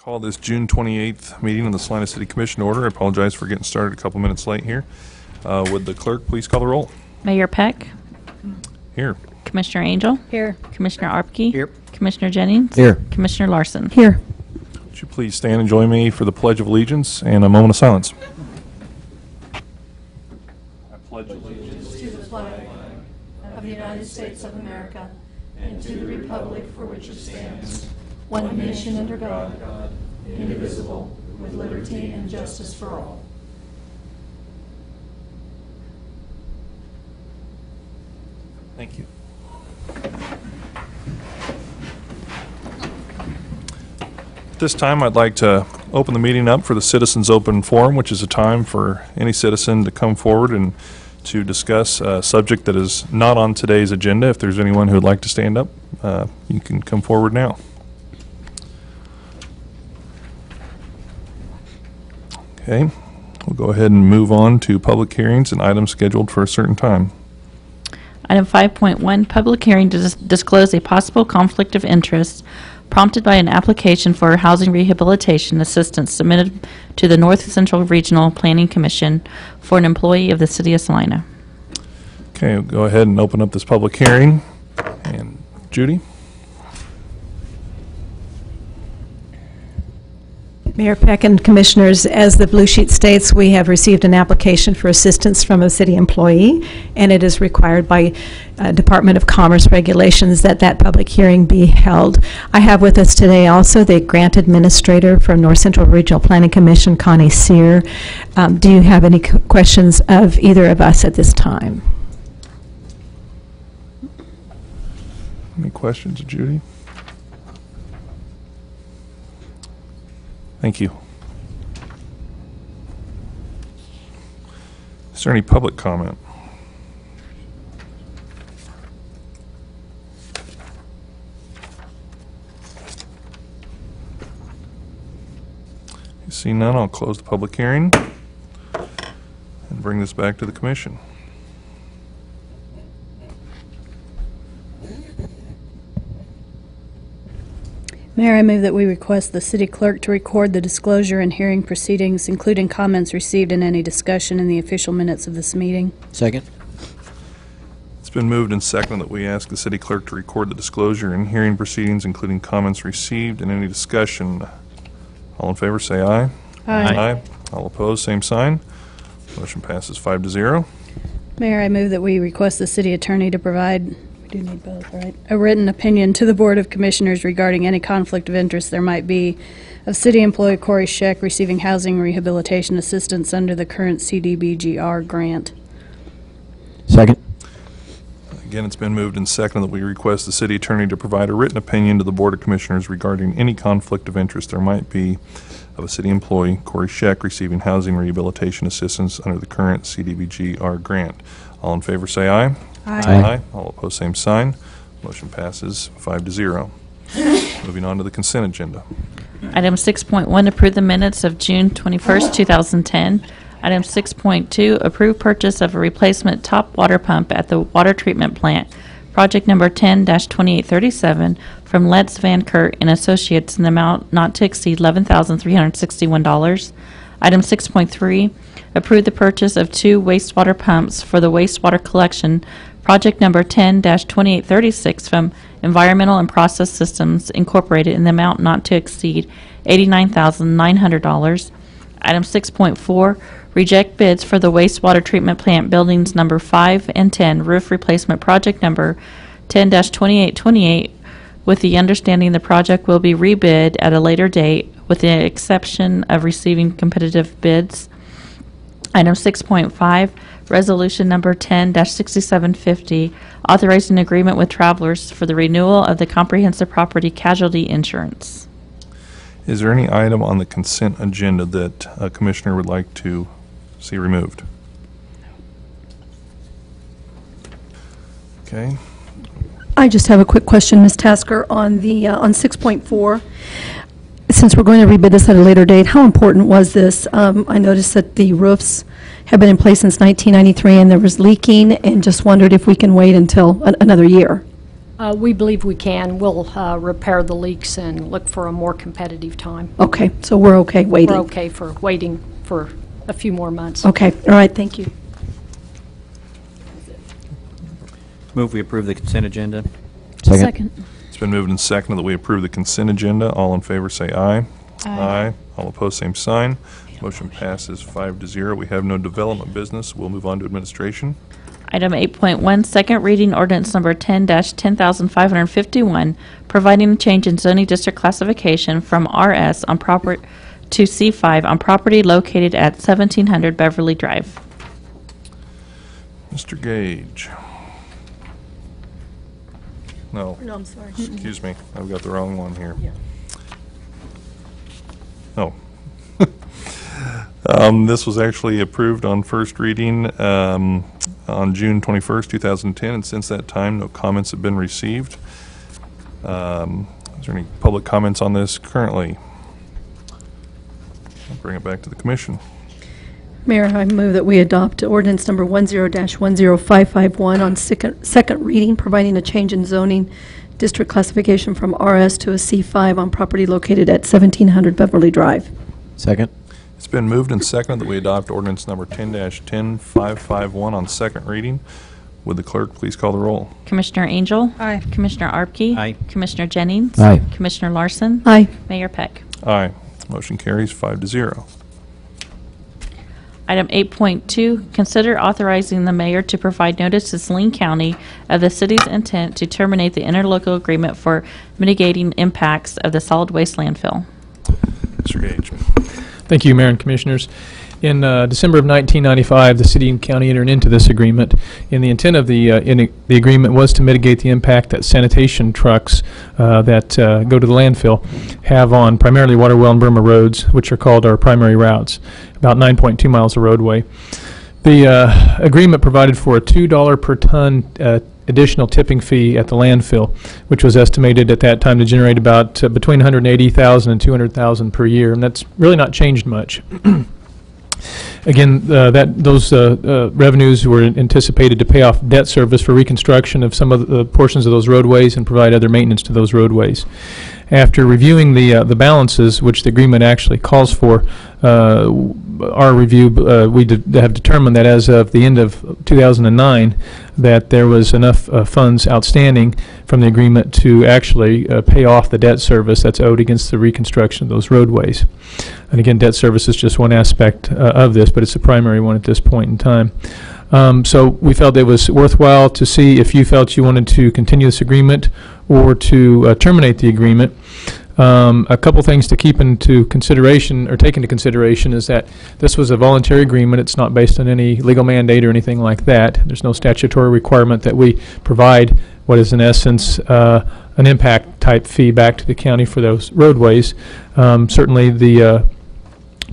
Call this June 28th meeting of the Salina City Commission order. I apologize for getting started a couple minutes late here. Would the clerk please call the roll? Mayor Peck. Here. Commissioner Angel. Here. Commissioner Arpke. Here. Commissioner Jennings. Here. Commissioner Larson. Here. Would you please stand and join me for the Pledge of Allegiance and a moment of silence? I pledge allegiance to the flag of the United States of America and to the republic for which it stands, one nation under God, indivisible, with liberty and justice for all. Thank you. At this time, I'd like to open the meeting up for the Citizens Open Forum, which is a time for any citizen to come forward and to discuss a subject that is not on today's agenda. If there's anyone who would like to stand up, you can come forward now. Okay, we'll go ahead and move on to public hearings and items scheduled for a certain time. Item 5.1, public hearing to disclose a possible conflict of interest prompted by an application for housing rehabilitation assistance submitted to the North Central Regional Planning Commission for an employee of the City of Salina. Okay, we'll go ahead and open up this public hearing. And Judy? Mayor Peck and Commissioners, as the blue sheet states, we have received an application for assistance from a city employee, and it is required by Department of Commerce regulations that that public hearing be held. I have with us today also the grant administrator from North Central Regional Planning Commission, Connie Sear. Do you have any questions of either of us at this time? Any questions, Judy? Thank you. Is there any public comment? You see none, I'll close the public hearing and bring this back to the commission. Mayor, I move that we request the city clerk to record the disclosure and hearing proceedings, including comments received in any discussion in the official minutes of this meeting. Second. It's been moved and seconded that we ask the city clerk to record the disclosure and hearing proceedings, including comments received and any discussion. All in favor say aye. Aye. All opposed, same sign. Motion passes 5-0. Mayor, I move that we request the city attorney to provide, we do need both, right? A written opinion to the Board of Commissioners regarding any conflict of interest there might be of city employee Corey Scheck receiving housing rehabilitation assistance under the current CDBGR grant. Second. Again, it's been moved and seconded that we request the city attorney to provide a written opinion to the Board of Commissioners regarding any conflict of interest there might be of a city employee, Corey Scheck, receiving housing rehabilitation assistance under the current CDBGR grant. All in favor say aye. Aye. All opposed, same sign. Motion passes 5-0. Moving on to the consent agenda. Item 6.1, approve the minutes of June 21st, 2010. Item 6.2, approve purchase of a replacement top water pump at the water treatment plant, project number 10-2837, from Letts Van Kurt and Associates in the amount not to exceed $11,361. Item 6.3, approve the purchase of 2 wastewater pumps for the wastewater collection, project number 10-2836, from Environmental and Process Systems Incorporated in the amount not to exceed $89,900. Item 6.4, reject bids for the wastewater treatment plant buildings number 5 and 10 roof replacement project number 10-2828, with the understanding the project will be rebid at a later date with the exception of receiving competitive bids. Item 6.5, resolution number 10-6750, authorizing agreement with Travelers for the renewal of the comprehensive property casualty insurance. Is there any item on the consent agenda that a commissioner would like to see removed? Okay. I just have a quick question, Ms. Tasker, on the on 6.4. Since we're going to rebid this at a later date, how important was this? I noticed that the roofs have been in place since 1993 and there was leaking, and just wondered if we can wait until another year. We believe we can. We'll repair the leaks and look for a more competitive time. Okay, so we're okay waiting? We're okay for waiting for a few more months. Okay, all right, thank you. Move we approve the consent agenda. Second. It's been moved and seconded that we approve the consent agenda. All in favor say aye. Aye. All opposed, same sign. Motion passes 5-0. We have no development business. We'll move on to administration. Item 8.1, second reading ordinance number 10-10,551, providing a change in zoning district classification from RS on property to C5 on property located at 1700 Beverly Drive. Mr. Gage. No, No, I'm sorry. excuse me. I've got the wrong one here. Yeah. Oh. This was actually approved on first reading on June 21st, 2010, and since that time, no comments have been received. Is there any public comments on this currently? I'll bring it back to the commission. Mayor, I move that we adopt ordinance number 10-10551 on second reading, providing a change in zoning district classification from RS to a C5 on property located at 1700 Beverly Drive. Second. It's been moved and seconded that we adopt ordinance number 10-10551 on second reading. Would the clerk please call the roll? Commissioner Angel? Aye. Commissioner Arpke? Aye. Commissioner Jennings? Aye. Commissioner Larson? Aye. Mayor Peck? Aye. Motion carries 5-0. Item 8.2, consider authorizing the mayor to provide notice to Saline County of the city's intent to terminate the interlocal agreement for mitigating impacts of the solid waste landfill. Mr. Gage. Thank you, Mayor and Commissioners. In December of 1995, the city and county entered into this agreement, and the intent of the agreement was to mitigate the impact that sanitation trucks that go to the landfill have on primarily water well and Burma roads, which are called our primary routes, about 9.2 miles of roadway. The agreement provided for a $2 per ton additional tipping fee at the landfill, which was estimated at that time to generate about between $180,000 and $200,000 per year, and that's really not changed much. Again, those revenues were anticipated to pay off debt service for reconstruction of some of the portions of those roadways and provide other maintenance to those roadways. After reviewing the balances, which the agreement actually calls for, our review, we have determined that as of the end of 2009, that there was enough funds outstanding from the agreement to actually pay off the debt service that's owed against the reconstruction of those roadways. And again, debt service is just one aspect of this, but it's the primary one at this point in time. So we felt it was worthwhile to see if you felt you wanted to continue this agreement or to terminate the agreement. A couple things to keep into consideration or take into consideration is that this was a voluntary agreement. It's not based on any legal mandate or anything like that. There's no statutory requirement that we provide what is in essence an impact type fee back to the county for those roadways. Certainly the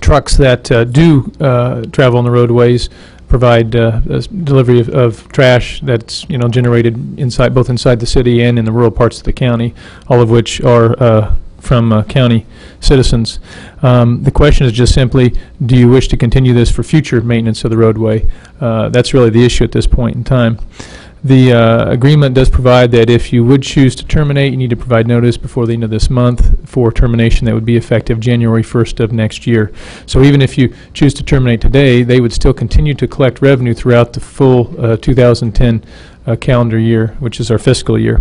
trucks that do travel on the roadways provide delivery of trash that's generated both inside the city and in the rural parts of the county, all of which are from county citizens. The question is just simply, do you wish to continue this for future maintenance of the roadway? That's really the issue at this point in time. The agreement does provide that if you would choose to terminate, you need to provide notice before the end of this month for termination that would be effective January 1st of next year. So even if you choose to terminate today, they would still continue to collect revenue throughout the full 2010 calendar year, which is our fiscal year.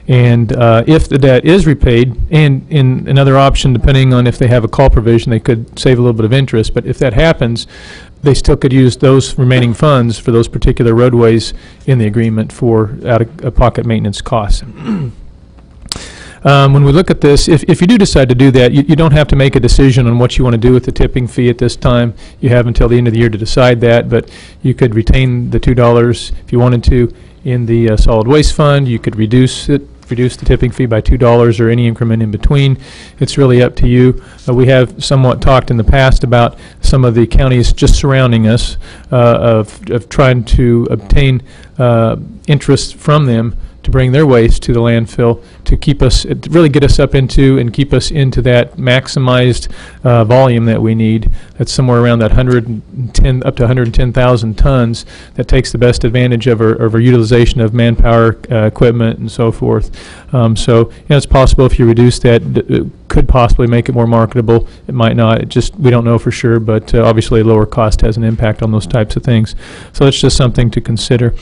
And if the debt is repaid, and in another option, depending on if they have a call provision, they could save a little bit of interest. But if that happens, they still could use those remaining funds for those particular roadways in the agreement for out-of-pocket maintenance costs. When we look at this, if you do decide to do that, you don't have to make a decision on what you want to do with the tipping fee at this time. You have until the end of the year to decide that, but you could retain the $2 if you wanted to in the solid waste fund. You could reduce the tipping fee by $2 or any increment in between. It's really up to you. We have somewhat talked in the past about some of the counties just surrounding us of trying to obtain interest from them to bring their waste to the landfill to keep us, to really get us up into and keep us into that maximized volume that we need. That's somewhere around that 110, up to 110,000 tons. That takes the best advantage of our utilization of manpower, equipment, and so forth. So, it's possible if you reduce that, it could possibly make it more marketable. It might not. It just, we don't know for sure, but obviously lower cost has an impact on those types of things. So that's just something to consider.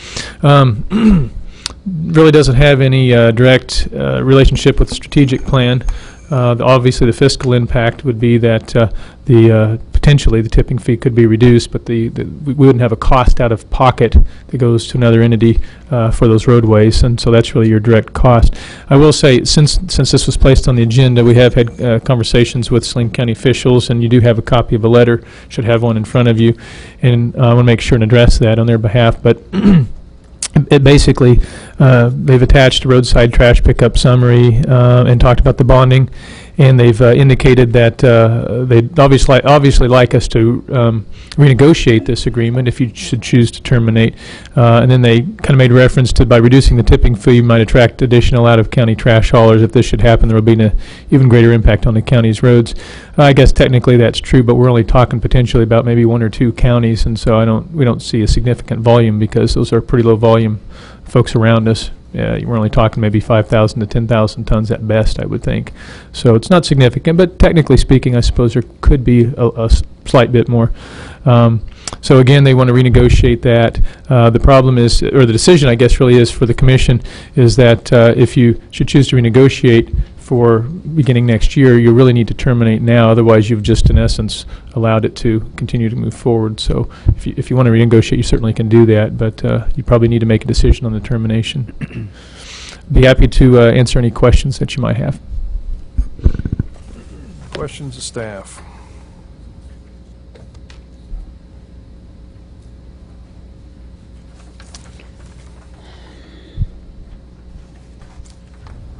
Really doesn't have any direct relationship with the strategic plan. Obviously, the fiscal impact would be that potentially the tipping fee could be reduced, but we wouldn't have a cost out of pocket that goes to another entity for those roadways, and so that's really your direct cost. I will say, since this was placed on the agenda, we have had conversations with Salina County officials, and you do have a copy of a letter, should have one in front of you, and I want to make sure and address that on their behalf. But it basically, they've attached a roadside trash pickup summary and talked about the bonding, and they've indicated that they'd obviously like us to renegotiate this agreement if you should choose to terminate. And then they kind of made reference to, by reducing the tipping fee, you might attract additional out-of-county trash haulers. If this should happen, there will be an even greater impact on the county's roads. I guess technically that's true, but we're only talking potentially about maybe 1 or 2 counties, and so we don't see a significant volume because those are pretty low volume folks around us. We're only talking maybe 5,000 to 10,000 tons at best, I would think. So it's not significant, but technically speaking, I suppose there could be a slight bit more. So again, they want to renegotiate that. The problem is, or the decision, I guess, really is for the commission, is that if you should choose to renegotiate for beginning next year, you really need to terminate now. Otherwise, you've just, in essence, allowed it to continue to move forward. So if you want to renegotiate, you certainly can do that, but you probably need to make a decision on the termination. Be happy to answer any questions that you might have. Questions of staff?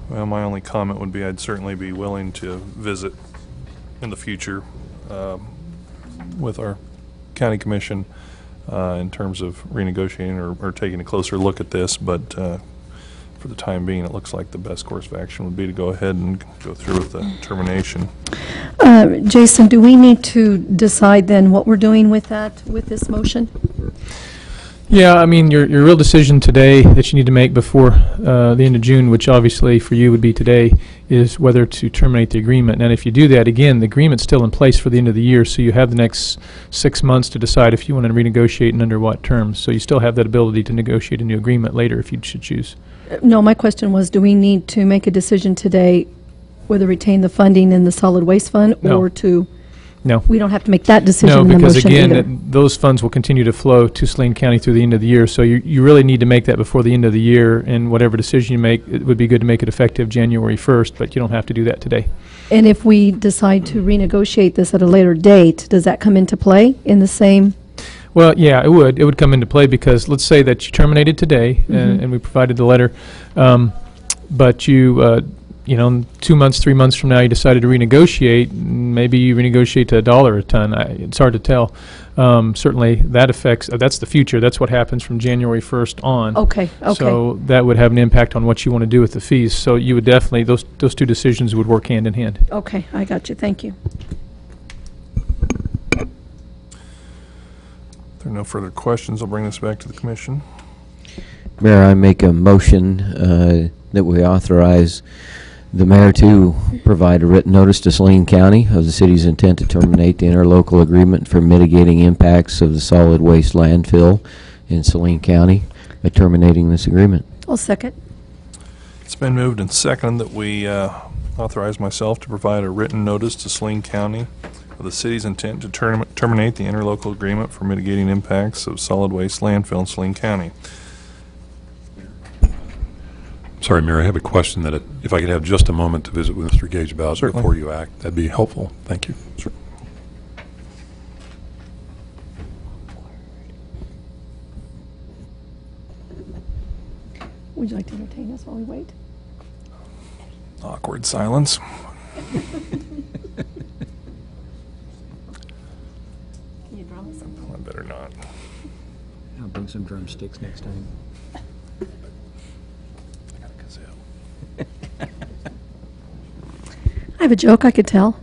Well, my only comment would be I'd certainly be willing to visit in the future with our county commission in terms of renegotiating or taking a closer look at this, but for the time being, it looks like the best course of action would be to go ahead and go through with the termination. Jason, do we need to decide then what we're doing with this motion? Yeah, I mean, your real decision today that you need to make before the end of June, which obviously for you would be today, is whether to terminate the agreement. And if you do that, again, the agreement's still in place for the end of the year, so you have the next 6 months to decide if you want to renegotiate and under what terms. So you still have that ability to negotiate a new agreement later if you should choose. No, my question was, do we need to make a decision today whether retain the funding in the solid waste fund No. or to... No. We don't have to make that decision No, in the because motion again, either. those funds will continue to flow to Salina County through the end of the year. So you really need to make that before the end of the year, and whatever decision you make, it would be good to make it effective January 1st, but you don't have to do that today. And if we decide to renegotiate this at a later date, does that come into play in the same? Well, yeah, it would. It would come into play because let's say that you terminated today, and we provided the letter, but you 2 months, 3 months from now, you decided to renegotiate. Maybe you renegotiate to $1 a ton. It's hard to tell. Certainly, that affects. That's the future. That's what happens from January 1st on. Okay. So that would have an impact on what you want to do with the fees. So you would definitely those 2 decisions would work hand in hand. Okay, I got you. Thank you. If there are no further questions, I'll bring this back to the commission. Mayor, I make a motion that we authorize the mayor to provide a written notice to Salina County of the city's intent to terminate the interlocal agreement for mitigating impacts of the solid waste landfill in Salina County by terminating this agreement. I'll second. It's been moved and seconded that we authorize myself to provide a written notice to Salina County of the city's intent to terminate the interlocal agreement for mitigating impacts of solid waste landfill in Salina County. Sorry, Mayor, I have a question that if I could have just a moment to visit with Mr. Gage about Certainly. before you act, that'd be helpful. Thank you. Sure. Would you like to entertain us while we wait? Awkward silence. Can you drum us? I better not. I'll bring some drumsticks next time. have a joke I could tell.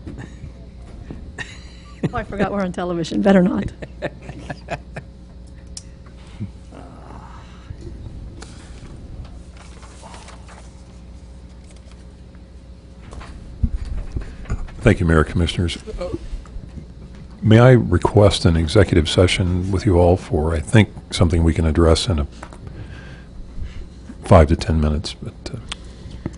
Oh, I forgot we're on television. Better not. Thank you, Mayor, Commissioners. May I request an executive session with you all for, I think, something we can address in 5 to 10 minutes, but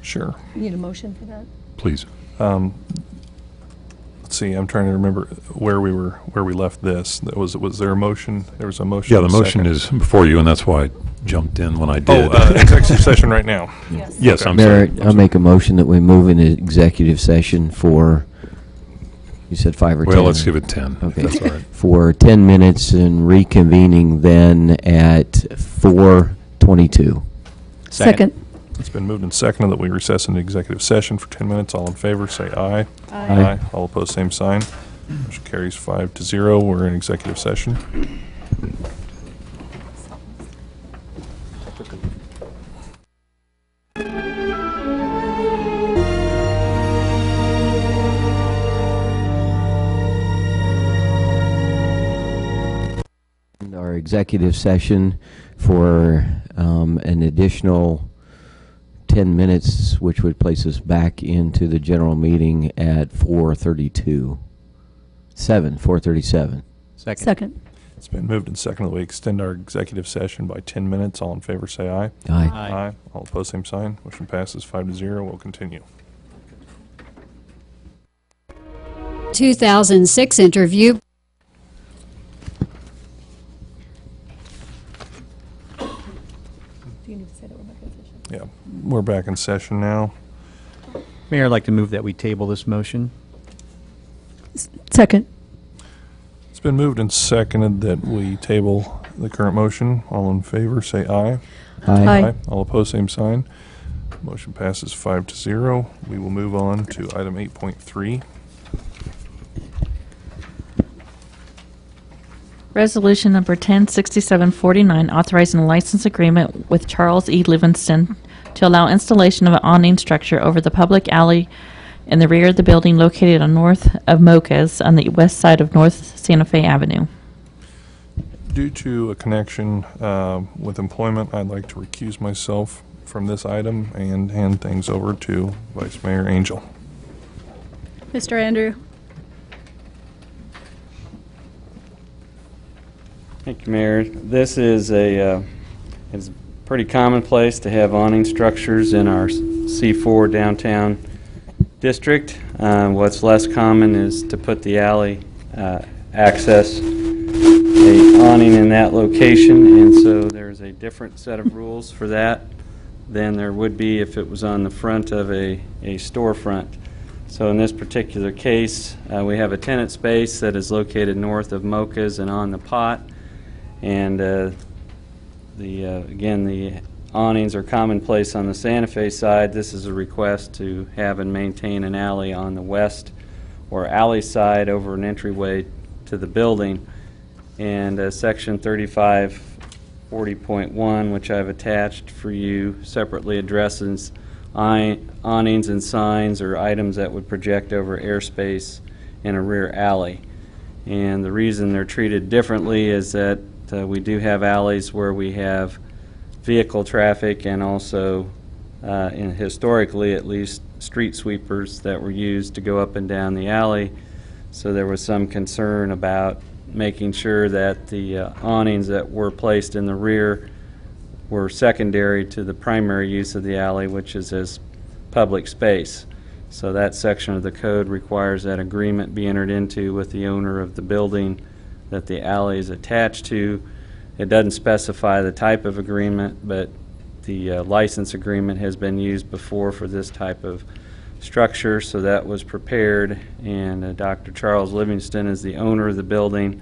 Sure. You need a motion for that? please. Let's see, I'm trying to remember where we left this. Was there a motion? There was a motion. Yeah, the and a motion second. is before you, and that's why I jumped in when I did. Executive session right now. Yes, Okay. I'm Mayor, sorry. I'll make a motion that we move into executive session for, you said 5 or 10? Well, let's give it 10, Okay. if that's all right. For 10 minutes and reconvening then at 4:22. Second. It's been moved and seconded that we recess into executive session for 10 minutes. All in favor, say aye. Aye. All opposed, same sign. Motion carries 5-0. We're in executive session. Our executive session for an additional 10 minutes, which would place us back into the general meeting at 4:37. Second. It's been moved and seconded that we extend our executive session by 10 minutes. All in favor, say aye. Aye. Aye. All opposed, same sign. Motion passes 5-0. We'll continue. 2006 interview. Yeah, we're back in session now. Mayor, I'd like to move that we table this motion. Second. It's been moved and seconded that we table the current motion. All in favor, say aye. Aye. All opposed, same sign. Motion passes 5-0. We will move on to item 8.3. Resolution number 106749, authorizing a license agreement with Charles E. Livingston to allow installation of an awning structure over the public alley in the rear of the building located on north of Mocha's on the west side of North Santa Fe Avenue. Due to a connection with employment, I'd like to recuse myself from this item and hand things over to Vice Mayor Angel. Mr. Andrew? Thank you, Mayor. This is it's pretty commonplace to have awning structures in our C4 downtown district. What's less common is to put the alley access a awning in that location, and so there's a different set of rules for that than there would be if it was on the front of a storefront. So in this particular case, we have a tenant space that is located north of Mocha's and on the Pot. And again, the awnings are commonplace on the Santa Fe side. This is a request to have and maintain an alley on the west or alley side over an entryway to the building. And Section 3540.1, which I've attached for you, separately addresses awnings and signs or items that would project over airspace in a rear alley. And the reason they're treated differently is that we do have alleys where we have vehicle traffic and also, historically at least, street sweepers that were used to go up and down the alley. So there was some concern about making sure that the awnings that were placed in the rear were secondary to the primary use of the alley, which is as public space. So that section of the code requires that agreement be entered into with the owner of the building that the alley is attached to. It doesn't specify the type of agreement, but the license agreement has been used before for this type of structure, so that was prepared, and Dr. Charles Livingston is the owner of the building.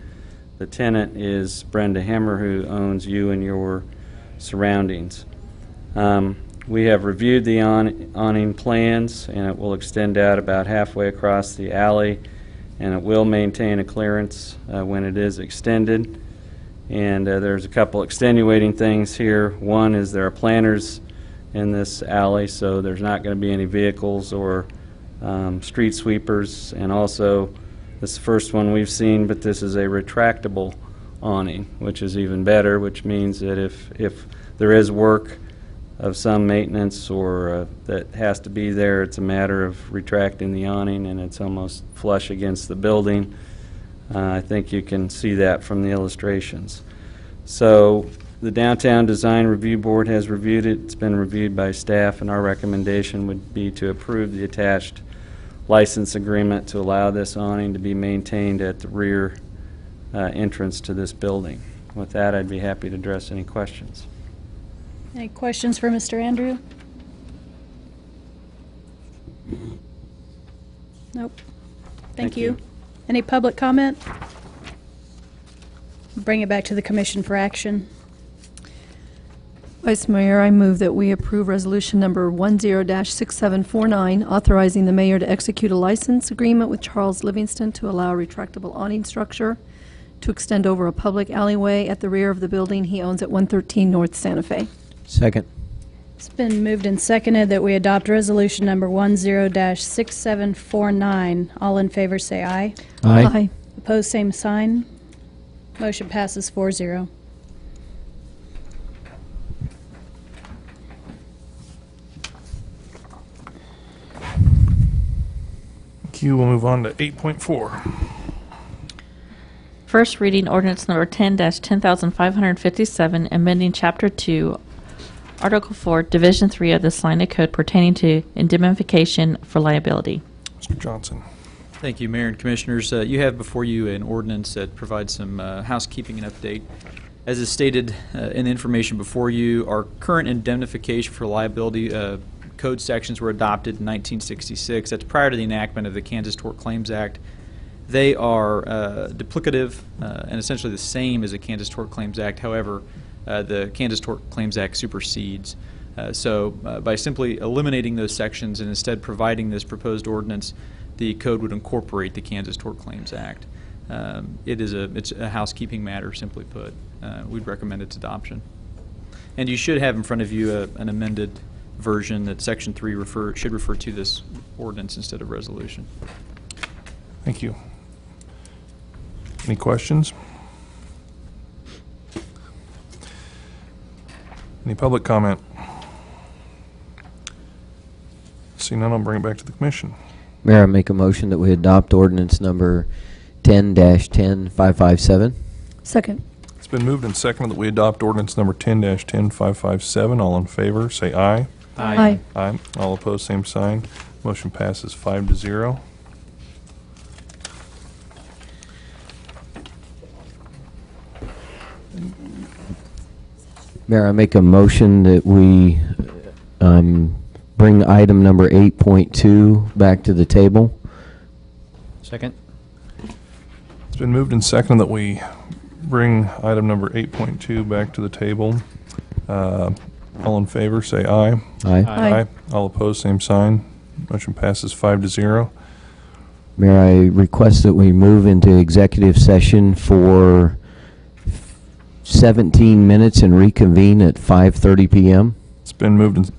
The tenant is Brenda Hemmer, who owns you and your surroundings. We have reviewed the awning plans, and it will extend out about halfway across the alley, and it will maintain a clearance when it is extended. And there's a couple extenuating things here. One is there are planters in this alley, so there's not going to be any vehicles or street sweepers, and also, this is the first one we've seen, but this is a retractable awning, which is even better, which means that if there is work of some maintenance or that has to be there, it's a matter of retracting the awning, and it's almost flush against the building. I think you can see that from the illustrations. So the Downtown Design Review Board has reviewed it. It's been reviewed by staff, and our recommendation would be to approve the attached license agreement to allow this awning to be maintained at the rear entrance to this building. With that, I'd be happy to address any questions. Any questions for Mr. Andrew? Nope. Thank you. Any public comment? Bring it back to the commission for action. Vice Mayor, I move that we approve resolution number 10-6749, authorizing the mayor to execute a license agreement with Charles Livingston to allow a retractable awning structure to extend over a public alleyway at the rear of the building he owns at 113 North Santa Fe. Second. It's been moved and seconded that we adopt resolution number 10-6749. All in favor say aye. Aye. Opposed, same sign. Motion passes 4-0. Thank you. We'll move on to 8.4. First reading ordinance number 10-10557, amending Chapter 2, Article 4, Division 3 of the Salina Code pertaining to indemnification for liability. Mr. Johnson. Thank you, Mayor and Commissioners. You have before you an ordinance that provides some housekeeping and update. As is stated in the information before you, our current indemnification for liability code sections were adopted in 1966. That's prior to the enactment of the Kansas Tort Claims Act. They are duplicative and essentially the same as the Kansas Tort Claims Act. However, the Kansas Tort Claims Act supersedes. So by simply eliminating those sections and instead providing this proposed ordinance, the code would incorporate the Kansas Tort Claims Act. It's a housekeeping matter, simply put. We'd recommend its adoption. And you should have in front of you an amended version that Section 3 should refer to this ordinance instead of resolution. Thank you. Any questions? Any public comment? See none, I'll bring it back to the commission. Mayor, I make a motion that we adopt ordinance number 10-10557. Second. It's been moved and seconded that we adopt ordinance number 10-10557. All in favor, say aye. Aye. Aye. All opposed, same sign. Motion passes 5-0. Mayor, I make a motion that we bring item number 8.2 back to the table. Second. It's been moved and seconded that we bring item number 8.2 back to the table. All in favor, say aye. Aye. Aye. All opposed, same sign. Motion passes 5-0. Mayor, I request that we move into executive session for 17 minutes and reconvene at 5:30 p.m. It's been moved and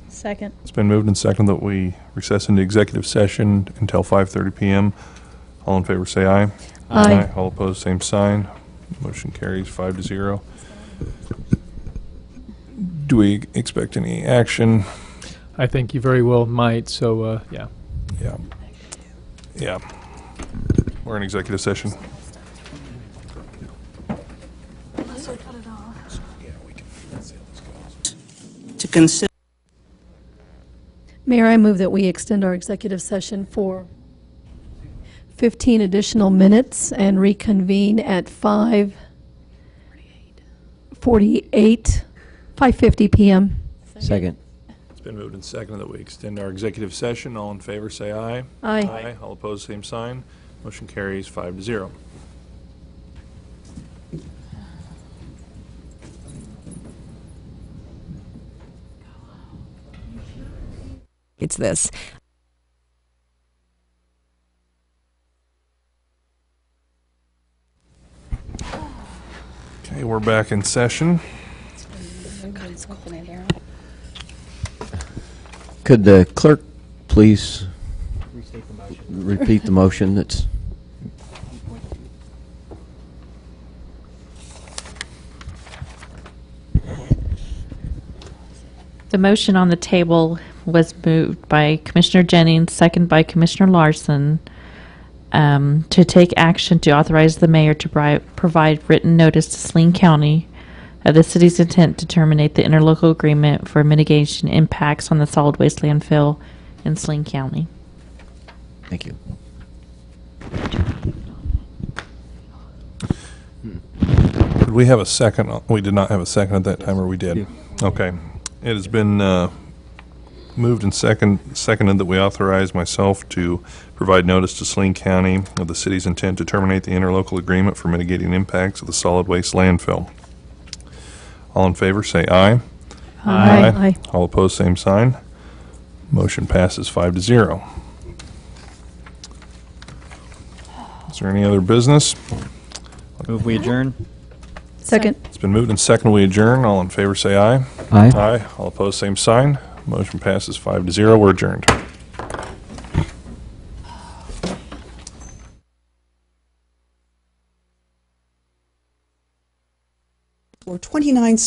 Second. It's been moved and seconded that we recess into executive session until 5:30 p.m. All in favor, say aye. Aye. All opposed, same sign. Motion carries 5-0. Do we expect any action? I think you very well might, so, yeah. Yeah. Yeah. We're in executive session. To consider. Mayor, I move that we extend our executive session for 15 additional minutes and reconvene at 5:50 p.m. Second. It's been moved and seconded that we extend our executive session. All in favor, say aye. Aye. All opposed, same sign. Motion carries 5-0. It's this. Okay, we're back in session. Could the clerk please repeat the motion that's... The motion on the table was moved by Commissioner Jennings, second by Commissioner Larson, to take action to authorize the mayor to provide written notice to Saline County of the city's intent to terminate the interlocal agreement for mitigation impacts on the solid waste landfill in Saline County. Thank you. Did we have a second? We did not have a second at that time, or we did? Okay. It has been moved and seconded that we authorize myself to provide notice to Saline County of the city's intent to terminate the interlocal agreement for mitigating impacts of the solid waste landfill. All in favor, say aye. Aye. Aye. All opposed, same sign. Motion passes 5-0. Is there any other business? Move we adjourn. Second. It's been moved and seconded. We adjourn. All in favor, say aye. Aye. Aye. All opposed, same sign. Motion passes 5-0. We're adjourned. For 29